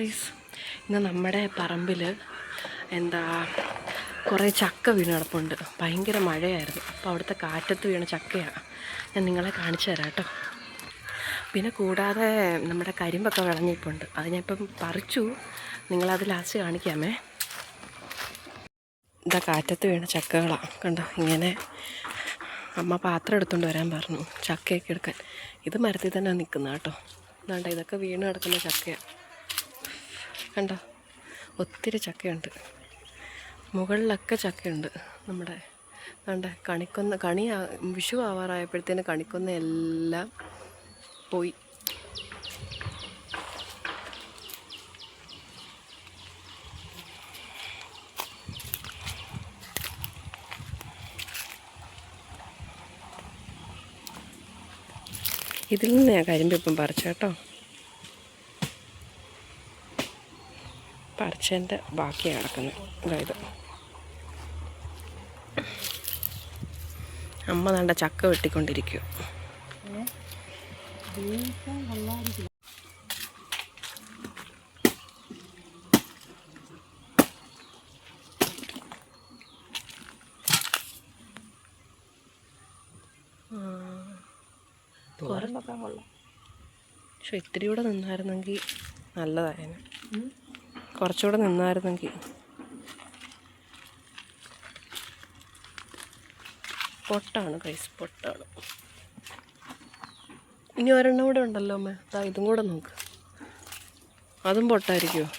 Guys, ഇന്ന് നമ്മുടെ പറമ്പിൽ കുറേ ചക്ക വീണ് കിടപ്പുണ്ട്. ഭയങ്കര മഴയായിരുന്നു. അപ്പോൾ അവിടുത്തെ കാറ്റത്ത് വീണ ചക്കയാണ് ഞാൻ നിങ്ങളെ കാണിച്ചു തരാം കേട്ടോ. പിന്നെ കൂടാതെ നമ്മുടെ കരിമ്പൊക്കെ വിളഞ്ഞിപ്പുണ്ട്. അത് ഞാനിപ്പം പറിച്ചു, നിങ്ങളത് ലാസ്റ്റ് കാണിക്കാമേ. ഇതാ കാറ്റത്ത് വീണ ചക്കകളാണ് കണ്ടോ. ഇങ്ങനെ അമ്മ പാത്രം എടുത്തുകൊണ്ട് വരാൻ പറഞ്ഞു ചക്കയൊക്കെ എടുക്കാൻ. ഇത് മരത്തിൽ തന്നെ നിൽക്കുന്ന കേട്ടോ. വേണ്ട, ഇതൊക്കെ വീണ് കിടക്കുന്ന ചക്കയാണ് കണ്ടോ. ഒത്തിരി ചക്കയുണ്ട്, മുകളിലൊക്കെ ചക്കയുണ്ട്. നമ്മുടെ വേണ്ട കണി വിഷു ആവാറായപ്പോഴത്തേന് കണിക്കൊന്ന എല്ലാം പോയി. ഇതിൽ നിന്ന് ഞാൻ കരിമ്പിപ്പം പറിച്ചു കേട്ടോ. പറിച്ചതിൻ്റെ ബാക്കിയാണ് കിടക്കുന്നത്. അതായത് അമ്മ നല്ല ചക്ക വെട്ടിക്കൊണ്ടിരിക്കും. പക്ഷെ ഇത്തിരി കൂടെ നിന്നായിരുന്നെങ്കിൽ നല്ലതായിരുന്നു. കുറച്ചുകൂടെ നിന്നായിരുന്നെങ്കിൽ. പൊട്ടാണ് കൈസ്, പൊട്ടാണ്. ഇനി ഒരെണ്ണം കൂടെ ഉണ്ടല്ലോ അമ്മ. അതാ ഇതും കൂടെ നോക്ക്, അതും പൊട്ടായിരിക്കുമോ?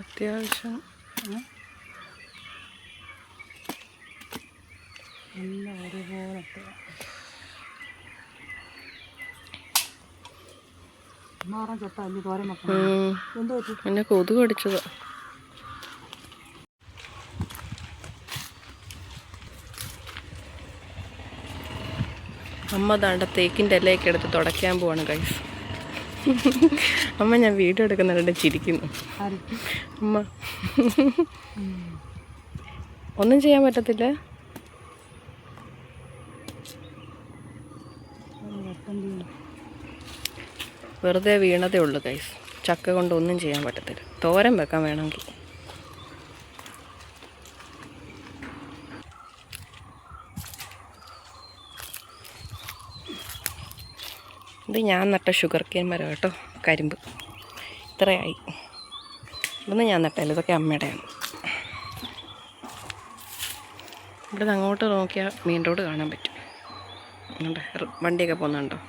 അത്യാവശ്യം എല്ലാം ഒരുപോലത്തെ. എന്നെ കൊതുക് കടിച്ചത്. അമ്മ ദാണ്ട തേക്കിൻ്റെ ഇലയൊക്കെ എടുത്ത് തുടയ്ക്കാൻ പോവാണ് ഗൈസ്. അമ്മ ഞാൻ വീഡിയോ എടുക്കുന്നുണ്ട് ചിരിക്കുന്നു. അമ്മ ഒന്നും ചെയ്യാൻ പറ്റത്തില്ല. വെറുതെ വീണതേ ഉള്ളൂ ഗൈസ്. ചക്ക കൊണ്ട് ഒന്നും ചെയ്യാൻ പറ്റത്തില്ല. തോരൻ വെക്കാൻ വേണമെങ്കിൽ. ഇത് ഞാൻ നട്ട ഷുഗർ കെയിൻ മരം കേട്ടോ, കരിമ്പ്. ഇത്രയായി. ഇതൊന്നും ഞാൻ നട്ടല്ല, ഇതൊക്കെ അമ്മയുടെയാണ്. ഇവിടെ നിന്ന് അങ്ങോട്ട് നോക്കിയാൽ മെയിൻ റോഡ് കാണാൻ പറ്റും. വണ്ടിയൊക്കെ പോകുന്നുണ്ടോ?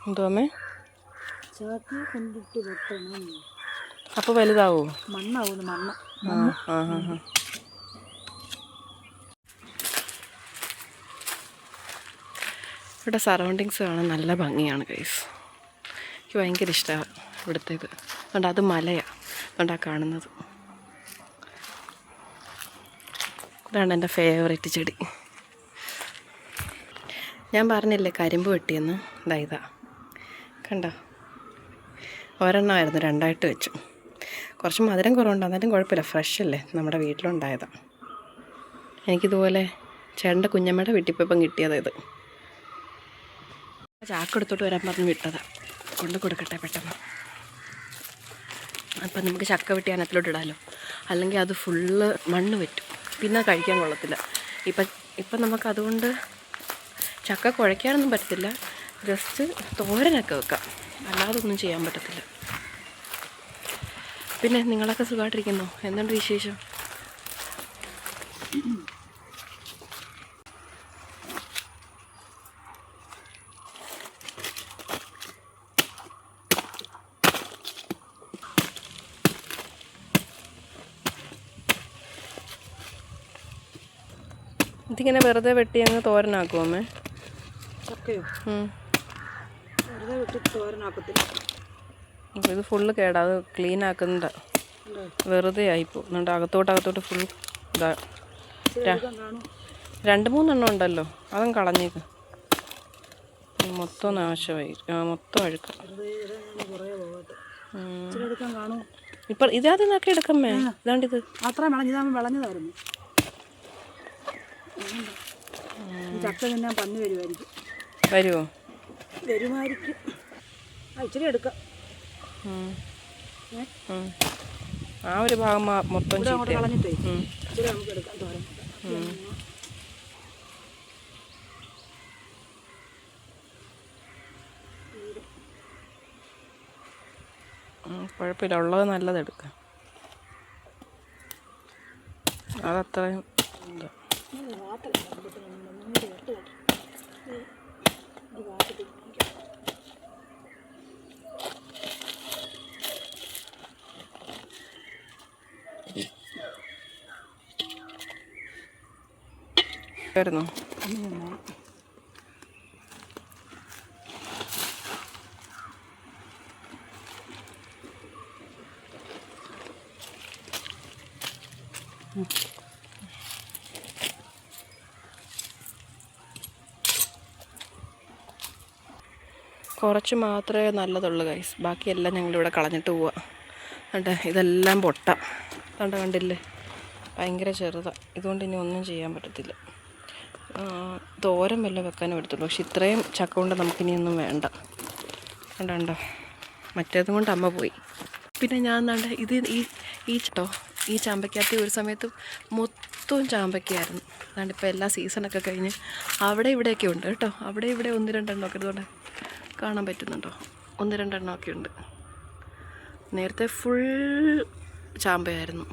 എന്തോമേ അപ്പോൾ വലുതാവോ? മണ്ണാവും. ഇവിടെ സറൗണ്ടിങ്സ് കാണാൻ നല്ല ഭംഗിയാണ് ഗൈസ്. എനിക്ക് ഭയങ്കര ഇഷ്ടമാണ് ഇവിടുത്തേത്. അതുകൊണ്ട് അത് മലയാണ്, അതുകൊണ്ടാണ് കാണുന്നത്. ഇതാണ് എൻ്റെ ഫേവറേറ്റ് ചെടി. ഞാൻ പറഞ്ഞില്ലേ കരിമ്പ് വെട്ടിയെന്ന്. ഇതാ കണ്ടോ, ഒരെണ്ണമായിരുന്നു, രണ്ടായിട്ട് വെച്ചു. കുറച്ച് മധുരം കുറവുണ്ട്, എന്നാലും കുഴപ്പമില്ല, ഫ്രഷ് അല്ലേ, നമ്മുടെ വീട്ടിലുണ്ടായതാണ്. എനിക്കിതുപോലെ ചേട്ടൻ്റെ കുഞ്ഞമ്മയുടെ വീട്ടിലിപ്പം കിട്ടിയതാണ് ഇത്. ചാക്കെടുത്തോട്ട് വരാൻ പറഞ്ഞ് വിട്ടതാണ്. കൊണ്ട് കൊടുക്കട്ടെ പെട്ടെന്ന്. അപ്പം നമുക്ക് ചക്ക വെട്ടി അനത്തിലോട്ട് ഇടാമല്ലോ. അല്ലെങ്കിൽ അത് ഫുള്ള് മണ്ണ് പറ്റും, പിന്നെ കഴിക്കാൻ കൊള്ളത്തില്ല. ഇപ്പം നമുക്കതുകൊണ്ട് ചക്ക കുഴയ്ക്കാനൊന്നും പറ്റത്തില്ല, ജസ്റ്റ് തോരനൊക്കെ വെക്കാം, അല്ലാതൊന്നും ചെയ്യാൻ പറ്റത്തില്ല. പിന്നെ നിങ്ങളൊക്കെ സുഖമായിട്ടിരിക്കുന്നോ? എന്തുണ്ട് വിശേഷം? ഇതിങ്ങനെ വെറുതെ വെട്ടി അങ്ങ് തോരനാക്കുമോ അമ്മേ? ചക്കയോ? വെറുതെ വെട്ടി തോരനാക്കത്തില്ല. ഇത് ഫുള്ള് കേടാ. അത് ക്ലീൻ ആക്കുന്നുണ്ട്. വെറുതെ ആയിപ്പോ എന്നിട്ട് അകത്തോട്ട് ഫുൾ ഇതാ. 2-3 എണ്ണം ഉണ്ടല്ലോ, അതും കളഞ്ഞേക്ക്. മൊത്തം നാശമായി. മൊത്തം അഴുക്ക. ഇപ്പം ഇതിനകത്ത് നിന്നൊക്കെ എടുക്കമ്മേ. ഇതാണ്ടിത് അത്ര വിളഞ്ഞതായിരുന്നു. ചക്ക തന്നെ പന്നി വരുമായിരിക്കും. വരുമായിരിക്കും. ഇച്ചിരി എടുക്കാം. ആ ഒരു ഭാഗം മൊത്തം കളഞ്ഞിട്ടേ ഇച്ചിരി നമുക്ക് എടുക്കാം. തോരൻ കുഴപ്പമില്ല, ഉള്ളത് നല്ലതെടുക്കാം. അതത്രയും എന്താ ആയിരുന്നോ? കുറച്ച് മാത്രമേ നല്ലതുള്ളൂ ഗൈസ്. ബാക്കിയെല്ലാം ഞങ്ങളിവിടെ കളഞ്ഞിട്ട് പോവുക. കണ്ടേ, ഇതെല്ലാം പൊട്ട. കണ്ടില്ലേ, ഭയങ്കര ചെറുതാണ്. ഇതുകൊണ്ട് ഇനി ഒന്നും ചെയ്യാൻ പറ്റത്തില്ല. തോരൻ വല്ലതും വെക്കാനും എടുത്തുള്ളൂ. പക്ഷെ ഇത്രയും ചക്ക കൊണ്ട് നമുക്കിനിയൊന്നും വേണ്ട. കണ്ടോ, മറ്റേതും കൊണ്ട് അമ്മ പോയി. പിന്നെ ഞാൻ കണ്ട ഇത് ഈ ചാമ്പയ്ക്കകത്ത് ഒരു സമയത്ത് മൊത്തവും ചാമ്പയ്ക്കായിരുന്നു. അതാണ്ട് ഇപ്പോൾ എല്ലാ സീസണൊക്കെ കഴിഞ്ഞ് അവിടെ ഇവിടെയൊക്കെ ഉണ്ട് കേട്ടോ. അവിടെ ഇവിടെ 1-2 എണ്ണമൊക്കെ ഇതുകൊണ്ട് കാണാൻ പറ്റുന്നുണ്ടോ? 1-2 എണ്ണമൊക്കെ ഉണ്ട്. നേരത്തെ ഫുൾ ചാമ്പയ്ക്കായിരുന്നു.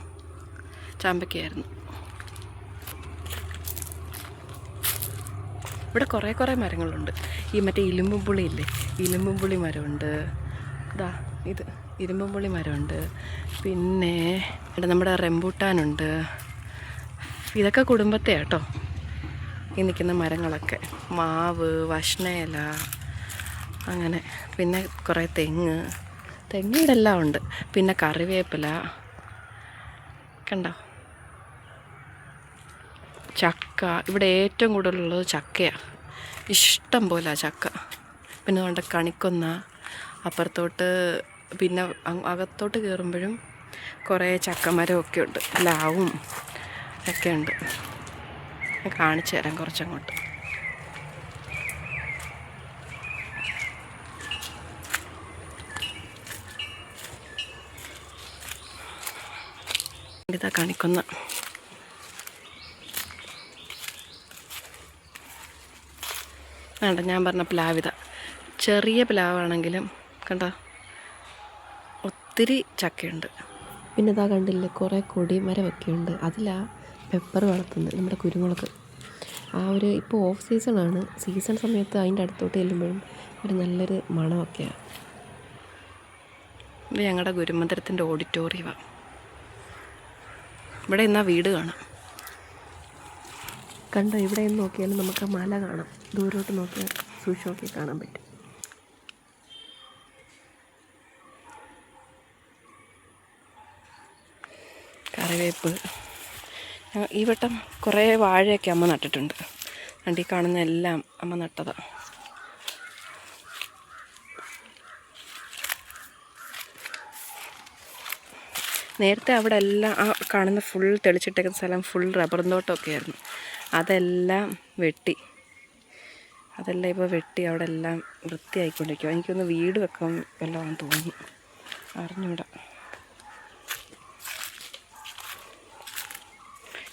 ഇവിടെ കുറേ മരങ്ങളുണ്ട്. ഈ മറ്റേ ഇരുമ്പുംപുളി ഇല്ലേ, ഇരുമ്പുംപുളി മരമുണ്ട്. ഇത് ഇരുമ്പുംപുളി മരമുണ്ട്. പിന്നെ ഇവിടെ നമ്മുടെ റംബൂട്ടാനുണ്ട്. ഇതൊക്കെ കുടുംബത്തെ കേട്ടോ, ഈ നിൽക്കുന്ന മരങ്ങളൊക്കെ. മാവ്, വഷ്ണയില, അങ്ങനെ. പിന്നെ കുറേ തെങ്ങ് ഇവിടെ എല്ലാം ഉണ്ട്. പിന്നെ കറിവേപ്പില കണ്ടോ. ചക്ക ഇവിടെ ഏറ്റവും കൂടുതലുള്ളത് ചക്കയാണ്. ഇഷ്ടം പോലെ ചക്ക. പിന്നെ അതുകൊണ്ട് കണിക്കൊന്ന അപ്പുറത്തോട്ട്. പിന്നെ അകത്തോട്ട് കയറുമ്പോഴും കുറേ ചക്കമരമൊക്കെ ഉണ്ട്. പ്ലാവും ഒക്കെ ഉണ്ട്. കാണിച്ചു തരാം കുറച്ചങ്ങോട്ട്. ഇതാ കണിക്കൊന്ന. വേണ്ട, ഞാൻ പറഞ്ഞ പ്ലാവിത. ചെറിയ പ്ലാവാണെങ്കിലും കണ്ടോ ഒത്തിരി ചക്കയുണ്ട്. പിന്നെ ഇതാ കണ്ടില്ലേ, കുറേ കൊടിമരമൊക്കെ ഉണ്ട്. അതിലാണ് പെപ്പർ വളർത്തുന്നത്, നമ്മുടെ കുരുമുളക്. ഇപ്പോൾ ഓഫ് സീസണാണ്. സീസൺ സമയത്ത് അതിൻ്റെ അടുത്തോട്ട് ചെല്ലുമ്പോഴും ഒരു നല്ലൊരു മണമൊക്കെയാണ്. ഇത് ഞങ്ങളുടെ ഗുരുമന്ദിരത്തിൻ്റെ ഓഡിറ്റോറിയമാണ്. ഇവിടെ ഇന്നാ വീട് കാണാം. കണ്ടോ, ഇവിടെ നിന്ന് നോക്കിയാലും നമുക്ക് മല കാണാം. ദൂരോട്ട് നോക്കിയാൽ സൂക്ഷ്മമൊക്കെ കാണാൻ പറ്റും. കറിവേപ്പ്. ഈ വട്ടം കുറേ വാഴയൊക്കെ അമ്മ നട്ടിട്ടുണ്ട്. ഈ കാണുന്ന എല്ലാം അമ്മ നട്ടതാണ്. നേരത്തെ അവിടെ എല്ലാം ആ കാണുന്ന ഫുൾ തെളിച്ചിട്ടേക്കുന്ന സ്ഥലം ഫുൾ റബ്ബർ തോട്ടമൊക്കെ ആയിരുന്നു. അതെല്ലാം ഇപ്പോൾ വെട്ടി അവിടെ എല്ലാം വൃത്തിയായിക്കൊണ്ടിരിക്കുക. എനിക്കൊന്ന് വീട് വെക്കാൻ വല്ലതും തോന്നി, അറിഞ്ഞൂടാ.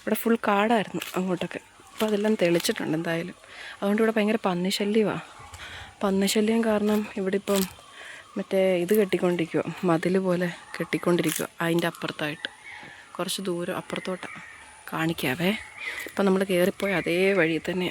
ഇവിടെ ഫുൾ കാടായിരുന്നു അങ്ങോട്ടൊക്കെ. അപ്പോൾ അതെല്ലാം തെളിച്ചിട്ടുണ്ട് എന്തായാലും. അതുകൊണ്ട് ഇവിടെ ഭയങ്കര പന്നിശല്യമാണ്. പന്നിശല്യം കാരണം ഇവിടെ ഇപ്പം മറ്റേ ഇത് കെട്ടിക്കൊണ്ടിരിക്കുക, മതിൽ പോലെ കെട്ടിക്കൊണ്ടിരിക്കുക. അതിൻ്റെ അപ്പുറത്തായിട്ട് കുറച്ച് ദൂരം അപ്പുറത്തോട്ടാണ്. കാണിക്കാവേ. ഇപ്പം നമ്മൾ കയറിപ്പോയി അതേ വഴി തന്നെ.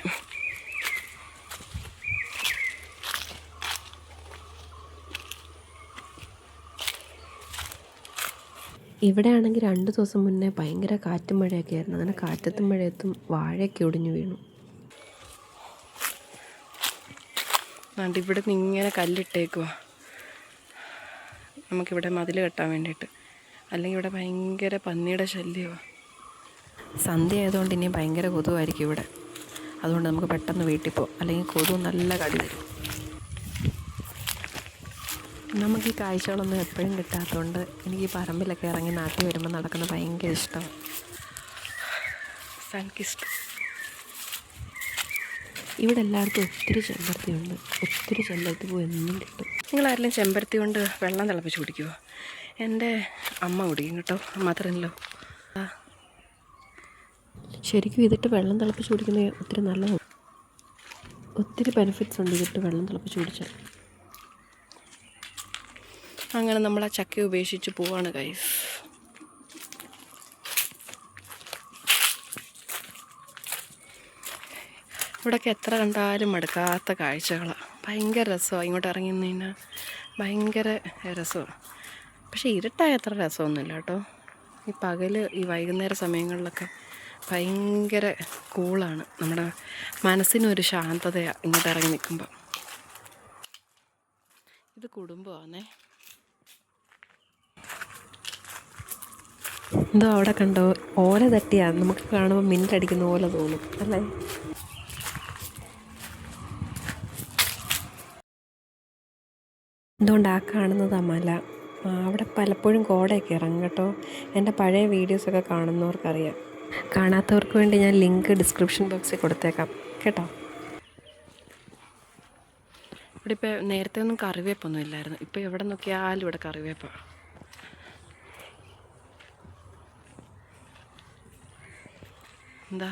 ഇവിടെ ആണെങ്കിൽ 2 ദിവസം മുന്നേ ഭയങ്കര കാറ്റും മഴയൊക്കെ ആയിരുന്നു. അങ്ങനെ കാറ്റത്തും മഴയത്തും വാഴയൊക്കെ ഒടിഞ്ഞു വീണു. അതുകൊണ്ട് ഇവിടെ നിന്ന് ഇങ്ങനെ കല്ലിട്ടേക്കുക നമുക്കിവിടെ മതിൽ കെട്ടാൻ വേണ്ടിയിട്ട്. അല്ലെങ്കിൽ ഇവിടെ ഭയങ്കര പന്നിയുടെ ശല്യമാണ്. സന്ധ്യ ആയതുകൊണ്ട് ഇനിയും ഭയങ്കര കൊതുവായിരിക്കും ഇവിടെ. അതുകൊണ്ട് നമുക്ക് പെട്ടെന്ന് വീട്ടിൽ പോകാം, അല്ലെങ്കിൽ കൊതുക് നല്ല കടി തരും. നമുക്ക് ഈ കാഴ്ചകളൊന്നും എപ്പോഴും കിട്ടാത്തതുകൊണ്ട് എനിക്ക് ഈ പറമ്പിലൊക്കെ ഇറങ്ങി നാട്ടിൽ വരുമ്പോൾ നടക്കുന്നത് ഭയങ്കര ഇഷ്ടമാണ്. സൺകിസ്റ്റ്. ഇവിടെ എല്ലായിടത്തും ഒത്തിരി ചെമ്പരത്തിയുണ്ട്. ഒത്തിരി ചെമ്പരത്തി പൂ എന്നും കിട്ടും. നിങ്ങളാരെങ്കിലും ചെമ്പരത്തി കൊണ്ട് വെള്ളം തിളപ്പിച്ച് കുടിക്കുമോ? എൻ്റെ അമ്മ കുടിക്കും കേട്ടോ, മാത്രമല്ലോ. ശരിക്കും ഇതിട്ട് വെള്ളം തിളപ്പിച്ച് കുടിക്കുന്നത് ഒത്തിരി നല്ലതാണ്. ഒത്തിരി ബെനിഫിറ്റ്സ് ഉണ്ട് ഇതിട്ട് വെള്ളം തിളപ്പിച്ച് കുടിച്ചാൽ. അങ്ങനെ നമ്മൾ ആ ചക്ക ഉപേക്ഷിച്ച് പോവാണ് ഗൈസ്. ഇവിടെയൊക്കെ എത്ര കണ്ടാലും മടുക്കാത്ത കാഴ്ചകളാണ്. ഭയങ്കര രസമാണ്. ഇങ്ങോട്ട് ഇറങ്ങി നിന്നാൽ ഭയങ്കര രസമാണ്. പക്ഷേ ഇരുട്ടായ അത്ര രസമൊന്നുമില്ല കേട്ടോ. ഈ പകൽ ഈ വൈകുന്നേര സമയങ്ങളിലൊക്കെ ഭയങ്കര കൂളാണ്. നമ്മുടെ മനസ്സിനൊരു ശാന്തതയാണ് ഇങ്ങോട്ട് ഇറങ്ങി നിൽക്കുമ്പോൾ. ഇത് കുടുംബമാണേ. എന്തോ അവിടെ കണ്ടോ ഓല തട്ടിയാണ്. നമുക്ക് കാണുമ്പോൾ മിന്നലടിക്കുന്ന പോലെ തോന്നും അല്ലേ? എന്തുകൊണ്ട് ആ കാണുന്നത് മല. അവിടെ പലപ്പോഴും കോടയൊക്കെ ഇറങ്ങും കേട്ടോ. എൻ്റെ പഴയ വീഡിയോസൊക്കെ കാണുന്നവർക്കറിയാം. കാണാത്തവർക്ക് വേണ്ടി ഞാൻ ലിങ്ക് ഡിസ്ക്രിപ്ഷൻ ബോക്സിൽ കൊടുത്തേക്കാം കേട്ടോ. ഇവിടെ ഇപ്പോൾ നേരത്തെ ഒന്നും കറിവേപ്പൊന്നും ഇല്ലായിരുന്നു. ഇപ്പോൾ എവിടെ നോക്കിയാലും ഇവിടെ കറിവേപ്പാണ്. എന്താ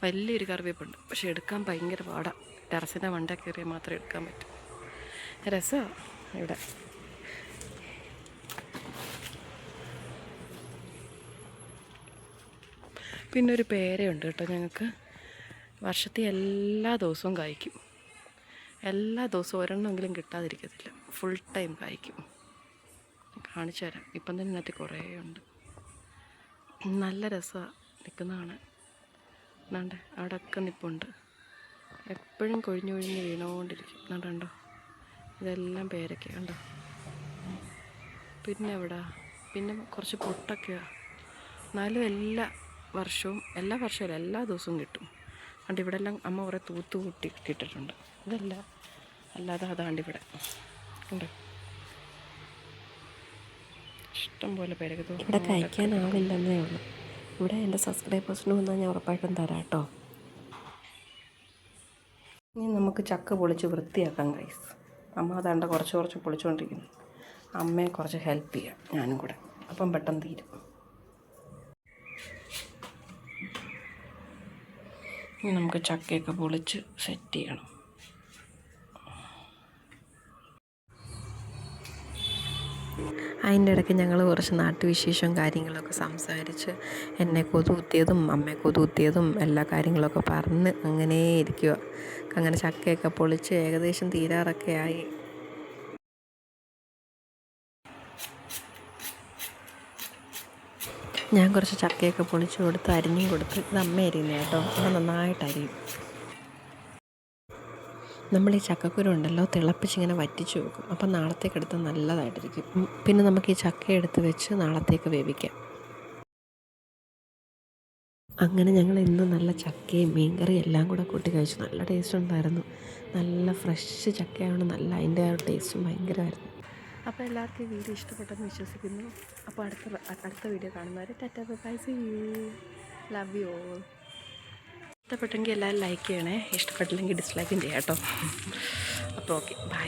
വലിയൊരു കറിവേപ്പുണ്ട്, പക്ഷെ എടുക്കാൻ ഭയങ്കര പാടാണ്. ടെറസിൻ്റെ മണ്ടേ കയറിയാൽ മാത്രമേ എടുക്കാൻ പറ്റൂ. രസമാണ് ഇവിടെ. പിന്നെ ഒരു പേരയുണ്ട് കേട്ടോ ഞങ്ങൾക്ക്. വർഷത്തിൽ എല്ലാ ദിവസവും കായ്ക്കും. എല്ലാ ദിവസവും ഒരെണ്ണമെങ്കിലും കിട്ടാതിരിക്കത്തില്ല. ഫുൾ ടൈം കായ്ക്കും. കാണിച്ചു തരാം. ഇപ്പം തന്നെ ഇതിനകത്ത് കുറേ ഉണ്ട്. നല്ല രസമാണ് നിൽക്കുന്നതാണ്. എന്നാണ്ട് അവിടെയൊക്കെ നിൽപ്പുണ്ട്. എപ്പോഴും കൊഴിഞ്ഞൊഴിഞ്ഞ് വീണുകൊണ്ടിരിക്കും. എന്നാണ്ടോ ഇതെല്ലാം പേരൊക്കെ ഉണ്ടോ. പിന്നെ എവിടെ പിന്നെ കുറച്ച് പൊട്ടൊക്കെയാണ്. എന്നാലും എല്ലാ വർഷവും എല്ലാ ദിവസവും കിട്ടും. അതുകൊണ്ട് ഇവിടെ എല്ലാം അമ്മ കുറേ തൂത്ത് കൂട്ടി ഇട്ടിട്ടുണ്ട്. ഇതല്ല അല്ലാതെ അതാണ്ട് ഇവിടെ ഉണ്ട് ഇഷ്ടം പോലെ പേരൊക്കെ. ഇവിടെ കഴിക്കാനാവില്ലെന്നേ ഉള്ളൂ. ഇവിടെ എൻ്റെ സബ്സ്ക്രൈബേഴ്സിന് വന്നാൽ ഞാൻ ഉറപ്പായിട്ടും തരാം കേട്ടോ. ഇനി നമുക്ക് ചക്ക പൊളിച്ച് വൃത്തിയാക്കാം ഗൈസ്. അമ്മ അതാണ്ട് കുറച്ച് പൊളിച്ചുകൊണ്ടിരിക്കുന്നു. അമ്മയെ കുറച്ച് ഹെൽപ്പ് ചെയ്യാം ഞാനും കൂടെ. അപ്പം പെട്ടെന്ന് തീരും. ഇനി നമുക്ക് ചക്കയൊക്കെ പൊളിച്ച് സെറ്റ് ചെയ്യണം. അതിൻ്റെ ഇടയ്ക്ക് ഞങ്ങൾ കുറച്ച് നാട്ടുവിശേഷവും കാര്യങ്ങളൊക്കെ സംസാരിച്ച് എന്നെ കൊതുകുത്തിയതും അമ്മയെ കൊതുകുത്തിയതും എല്ലാ കാര്യങ്ങളൊക്കെ പറഞ്ഞ് അങ്ങനെ ഇരിക്കുക. അങ്ങനെ ചക്കയൊക്കെ പൊളിച്ച് ഏകദേശം തീരാറൊക്കെ ആയി. ഞാൻ കുറച്ച് ചക്കയൊക്കെ പൊളിച്ച് കൊടുത്ത് അരിഞ്ഞും കൊടുത്ത്. ഇത് അമ്മ അരിയുന്നത് കേട്ടോ. അമ്മ നന്നായിട്ട് അരിയും. നമ്മൾ ഈ ചക്കക്കുരു ഉണ്ടല്ലോ തിളപ്പിച്ചിങ്ങനെ വറ്റിച്ച് വെക്കും. അപ്പം നാളത്തേക്ക് എടുത്ത് നല്ലതായിട്ടിരിക്കും. പിന്നെ നമുക്ക് ഈ ചക്ക എടുത്ത് വെച്ച് നാളത്തേക്ക് വേവിക്കാം. അങ്ങനെ ഞങ്ങൾ ഇന്ന് നല്ല ചക്കയും മീൻകറിയും എല്ലാം കൂടെ കൂട്ടി കഴിച്ചു. നല്ല ടേസ്റ്റ് ഉണ്ടായിരുന്നു. നല്ല ഫ്രഷ് ചക്കയാണ്. നല്ല അതിൻ്റെ ആ ടേസ്റ്റും ഭയങ്കരമായിരുന്നു. അപ്പോൾ എല്ലാവർക്കും ഈ വീഡിയോ ഇഷ്ടപ്പെട്ടെന്ന് വിശ്വസിക്കുന്നു. അപ്പോൾ അടുത്ത വീഡിയോ കാണുന്നവരെ tata bye see you. Love you all. ഇഷ്ടപ്പെട്ടെങ്കിൽ എല്ലാവരും ലൈക്ക് ചെയ്യണേ. ഇഷ്ടപ്പെട്ടില്ലെങ്കിൽ ഡിസ്ലൈക്കും ചെയ്യാം കേട്ടോ. അപ്പോൾ ഓക്കെ ബൈ.